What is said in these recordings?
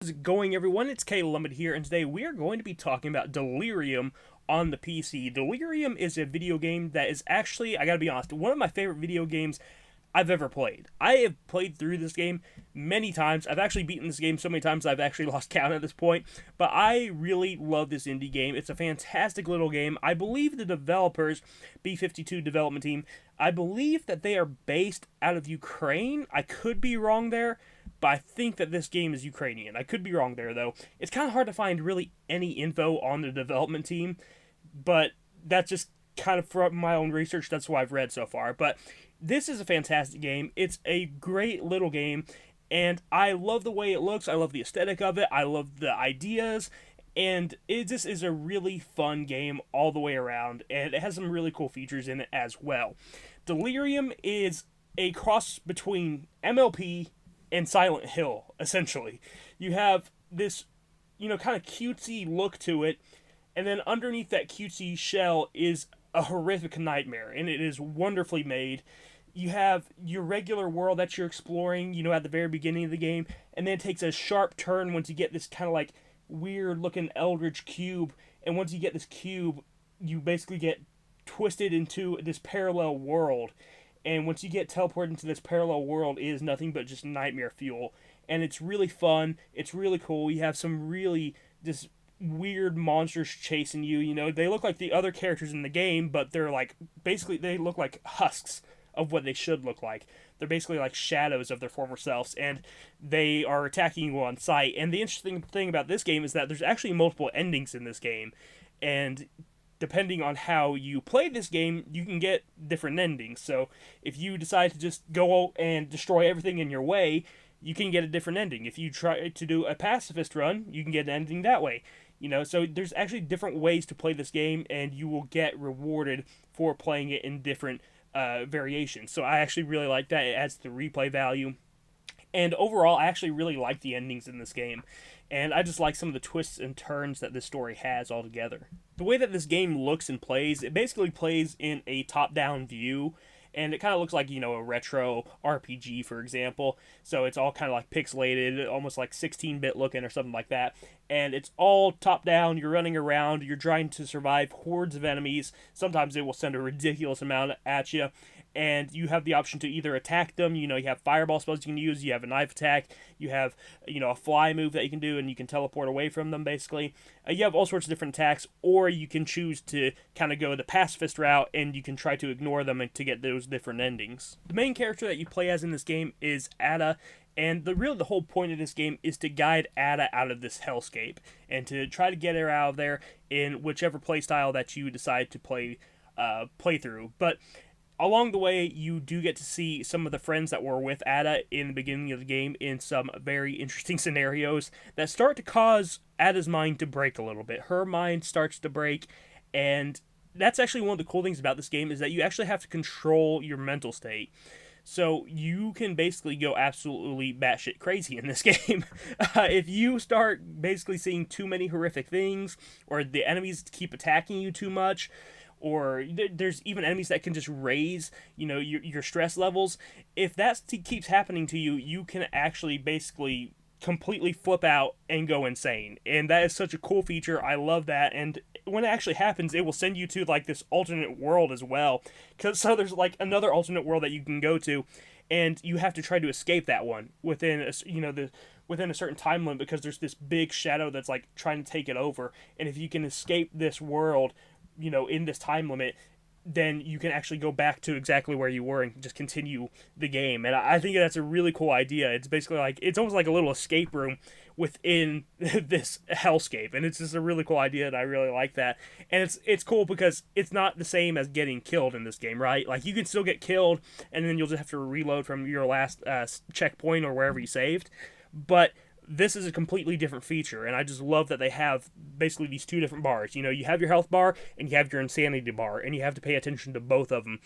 How's it going, everyone? It's K Lumet here, and today we are going to be talking about Delirium on the PC. Delirium is a video game that is actually, I gotta be honest, one of my favorite video games I've ever played. I have played through this game many times. I've actually beaten this game so many times I've actually lost count at this point. But I really love this indie game. It's a fantastic little game. I believe the developers, B52 development team, I believe that they are based out of Ukraine. I could be wrong there, but I think that this game is Ukrainian. I could be wrong there, though. It's kind of hard to find really any info on the development team, but that's just kind of from my own research. That's what I've read so far. But this is a fantastic game. It's a great little game, and I love the way it looks. I love the aesthetic of it. I love the ideas, and it just is a really fun game all the way around, and it has some really cool features in it as well. Delirium is a cross between MLP and Silent Hill, essentially. You have this, kind of cutesy look to it, and then underneath that cutesy shell is a horrific nightmare, and it is wonderfully made. You have your regular world that you're exploring, at the very beginning of the game, and then it takes a sharp turn once you get this kind of like weird looking eldritch cube, and once you get this cube, you basically get twisted into this parallel world, and once you get teleported into this parallel world, it is nothing but just nightmare fuel, and it's really fun, it's really cool. You have some really just weird monsters chasing you. They look like the other characters in the game, but they're like, basically they look like husks of what they should look like. They're basically like shadows of their former selves, and they are attacking you on sight. And the interesting thing about this game is that there's actually multiple endings in this game, and depending on how you play this game, you can get different endings. So if you decide to just go and destroy everything in your way, you can get a different ending. If you try to do a pacifist run, you can get an ending that way. So there's actually different ways to play this game, and you will get rewarded for playing it in different variations. So I actually really like that. It adds to the replay value. And overall, I actually really like the endings in this game. And I just like some of the twists and turns that this story has altogether. The way that this game looks and plays, it basically plays in a top-down view. And it kind of looks like, a retro RPG, for example. So it's all kind of like pixelated, almost like 16-bit looking or something like that. And it's all top-down. You're running around. You're trying to survive hordes of enemies. Sometimes it will send a ridiculous amount at you. And you have the option to either attack them. You have fireball spells you can use. You have a knife attack. You have, a fly move that you can do, and you can teleport away from them, basically. You have all sorts of different attacks, or you can choose to kind of go the pacifist route, and you can try to ignore them to get those different endings. The main character that you play as in this game is Ada, and the whole point of this game is to guide Ada out of this hellscape, and to try to get her out of there in whichever playstyle that you decide to play through. But along the way, you do get to see some of the friends that were with Ada in the beginning of the game in some very interesting scenarios that start to cause Ada's mind to break a little bit. Her mind starts to break, and that's actually one of the cool things about this game is that you actually have to control your mental state. So you can basically go absolutely batshit crazy in this game. If you start basically seeing too many horrific things, or the enemies keep attacking you too much, or there's even enemies that can just raise, your stress levels. If that keeps happening to you, you can actually basically completely flip out and go insane. And that is such a cool feature. I love that. And when it actually happens, it will send you to like this alternate world as well. So there's like another alternate world that you can go to, and you have to try to escape that one within within a certain time limit, because there's this big shadow that's like trying to take it over. And if you can escape this world, in this time limit, then you can actually go back to exactly where you were and just continue the game. And I think that's a really cool idea. It's basically like, it's almost like a little escape room within this hellscape. And it's just a really cool idea, and I really like that. And it's cool because it's not the same as getting killed in this game, right? Like, you can still get killed, and then you'll just have to reload from your last checkpoint or wherever you saved. But this is a completely different feature, and I just love that they have basically these two different bars. You have your health bar, and you have your insanity bar, and you have to pay attention to both of them.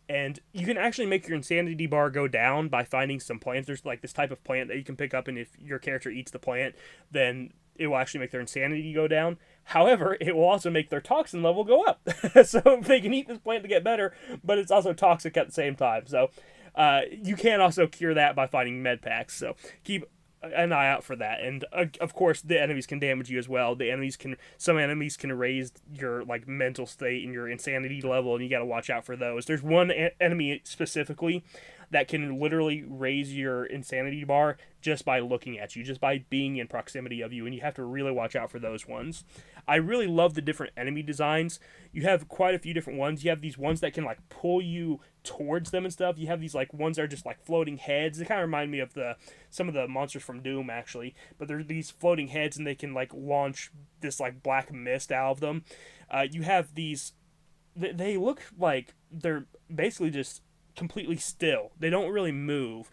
And you can actually make your insanity bar go down by finding some plants. There's like this type of plant that you can pick up, and if your character eats the plant, then it will actually make their insanity go down. However, it will also make their toxin level go up. So they can eat this plant to get better, but it's also toxic at the same time. So you can also cure that by finding med packs. So keep an eye out for that. And of course, the enemies can damage you as well. Some enemies can raise your like mental state and your insanity level, and you got to watch out for those. There's one enemy specifically that can literally raise your insanity bar just by looking at you, just by being in proximity of you, and you have to really watch out for those ones. I really love the different enemy designs. You have quite a few different ones. You have these ones that can like pull you towards them and stuff. You have these like ones that are just like floating heads. They kind of remind me of the some of the monsters from Doom actually, but they're these floating heads and they can like launch this like black mist out of them. You have these. They look like they're basically just completely still. They don't really move,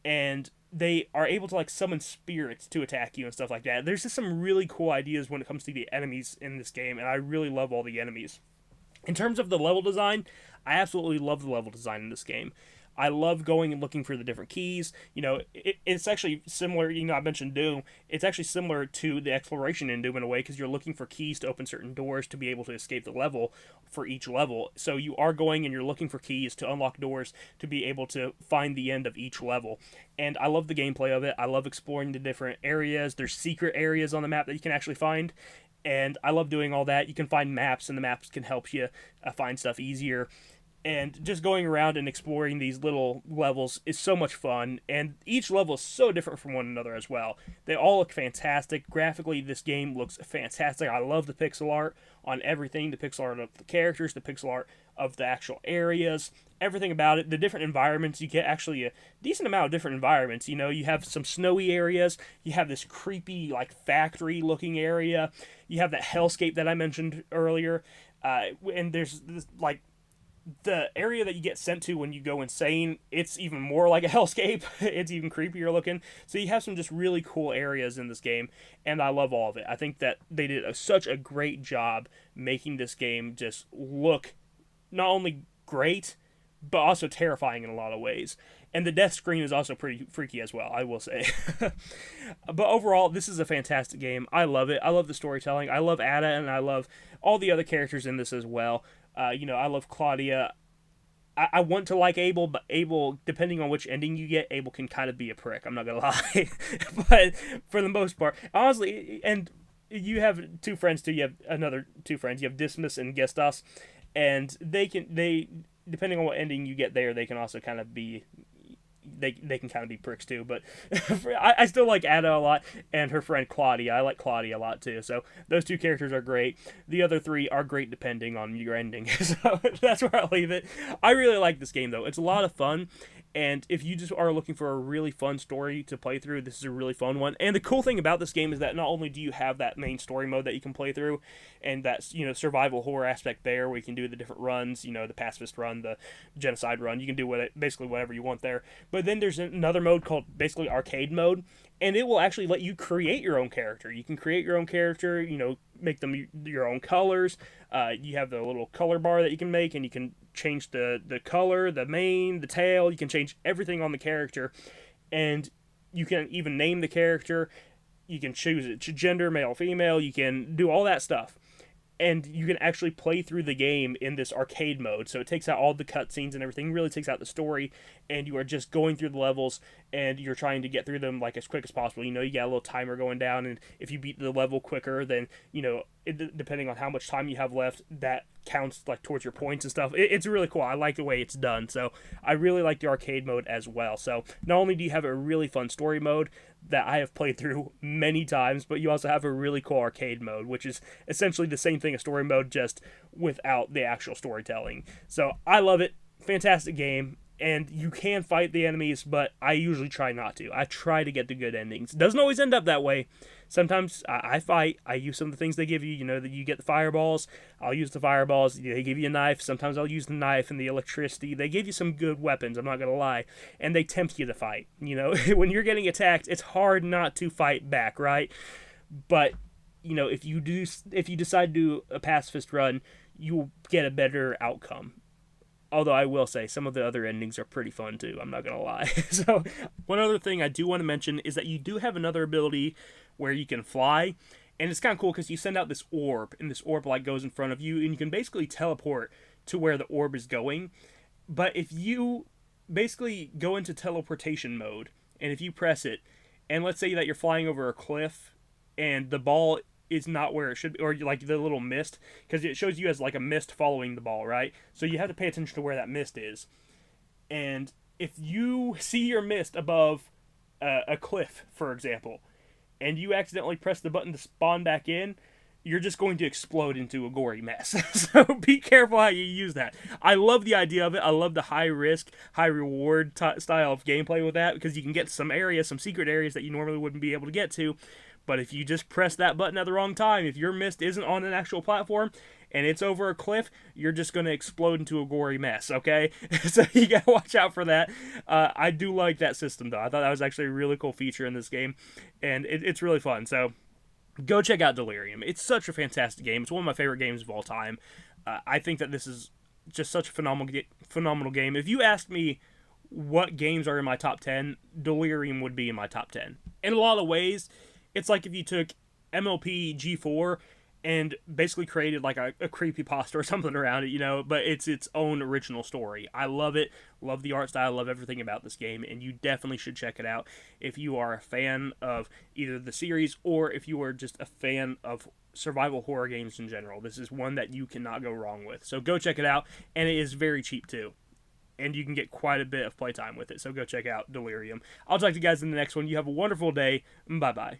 and they are able to like summon spirits to attack you and stuff like that. There's just some really cool ideas when it comes to the enemies in this game, and I really love all the enemies. In terms of the level design, I absolutely love the level design in this game. I love going and looking for the different keys. It's actually similar. I mentioned Doom. It's actually similar to the exploration in Doom in a way because you're looking for keys to open certain doors to be able to escape the level for each level. So you are going and you're looking for keys to unlock doors to be able to find the end of each level. And I love the gameplay of it. I love exploring the different areas. There's secret areas on the map that you can actually find. And I love doing all that. You can find maps, and the maps can help you find stuff easier. And just going around and exploring these little levels is so much fun, and each level is so different from one another as well. They all look fantastic. Graphically, this game looks fantastic. I love the pixel art on everything, the pixel art of the characters, the pixel art of the actual areas, everything about it. The different environments, you get actually a decent amount of different environments. You have some snowy areas, you have this creepy, like, factory-looking area, you have that hellscape that I mentioned earlier, and there's this, like, the area that you get sent to when you go insane, it's even more like a hellscape. It's even creepier looking. So you have some just really cool areas in this game, and I love all of it. I think that they did such a great job making this game just look not only great, but also terrifying in a lot of ways. And the death screen is also pretty freaky as well, I will say. But overall, this is a fantastic game. I love it. I love the storytelling. I love Ada, and I love all the other characters in this as well. I love Claudia. I want to like Abel, but Abel, depending on which ending you get, Abel can kind of be a prick. I'm not going to lie. But for the most part, honestly, and you have two friends too. You have another two friends. You have Dismas and Gestas. And they depending on what ending you get there, they can also kind of be they can kind of be pricks too, but I still like Ada a lot, and her friend Claudia. I like Claudia a lot too, so those two characters are great. The other three are great depending on your ending, so that's where I'll leave it. I really like this game though. It's a lot of fun, and if you just are looking for a really fun story to play through, this is a really fun one. And the cool thing about this game is that not only do you have that main story mode that you can play through, and that survival horror aspect there, where you can do the different runs, the pacifist run, the genocide run, you can do basically whatever you want there. But then there's another mode called basically arcade mode, and it will actually let you create your own character. You can create your own character, make them your own colors. You have the little color bar that you can make, and you can change the color, the mane, the tail. You can change everything on the character, and you can even name the character. You can choose it to gender, male, female. You can do all that stuff. And you can actually play through the game in this arcade mode. So it takes out all the cutscenes and everything, really takes out the story, and you are just going through the levels, and you're trying to get through them like as quick as possible. You got a little timer going down, and if you beat the level quicker, then, depending on how much time you have left, that counts like towards your points and stuff. It's really cool. I like the way it's done. So I really like the arcade mode as well. So not only do you have a really fun story mode that I have played through many times, but you also have a really cool arcade mode, which is essentially the same thing as story mode, just without the actual storytelling. So I love it. Fantastic game. And you can fight the enemies, but I usually try not to. I try to get the good endings. Doesn't always end up that way. Sometimes I fight. I use some of the things they give you. That you get the fireballs. I'll use the fireballs. They give you a knife. Sometimes I'll use the knife and the electricity. They give you some good weapons, I'm not going to lie. And they tempt you to fight. When you're getting attacked, it's hard not to fight back, right? But, if you decide to do a pacifist run, you will get a better outcome. Although I will say, some of the other endings are pretty fun too, I'm not going to lie. So, one other thing I do want to mention is that you do have another ability where you can fly. And it's kind of cool because you send out this orb, and this orb goes in front of you, and you can basically teleport to where the orb is going. But if you basically go into teleportation mode, and if you press it, And let's say that you're flying over a cliff and the ball is not where it should be, or like the little mist, because it shows you as like a mist following the ball, right? So you have to pay attention to where that mist is. And if you see your mist above a cliff, for example, and you accidentally press the button to spawn back in, you're just going to explode into a gory mess. So be careful how you use that. I love the idea of it. I love the high risk, high reward style of gameplay with that, because you can get some areas, some secret areas that you normally wouldn't be able to get to. But if you just press that button at the wrong time, if your mist isn't on an actual platform and it's over a cliff, you're just going to explode into a gory mess, okay? So you got to watch out for that. I do like that system, though. I thought that was actually a really cool feature in this game, and it's really fun. So go check out Delirium. It's such a fantastic game. It's one of my favorite games of all time. I think that this is just such a phenomenal game. If you ask me what games are in my top 10, Delirium would be in my top 10. In a lot of ways, it's like if you took MLP G4 and basically created like a creepypasta or something around it, you know, but it's its own original story. I love it. Love the art style. Love everything about this game, and you definitely should check it out if you are a fan of either the series or if you are just a fan of survival horror games in general. This is one that you cannot go wrong with. So go check it out, and it is very cheap too. And you can get quite a bit of playtime with it. So go check out Delirium. I'll talk to you guys in the next one. You have a wonderful day. Bye-bye.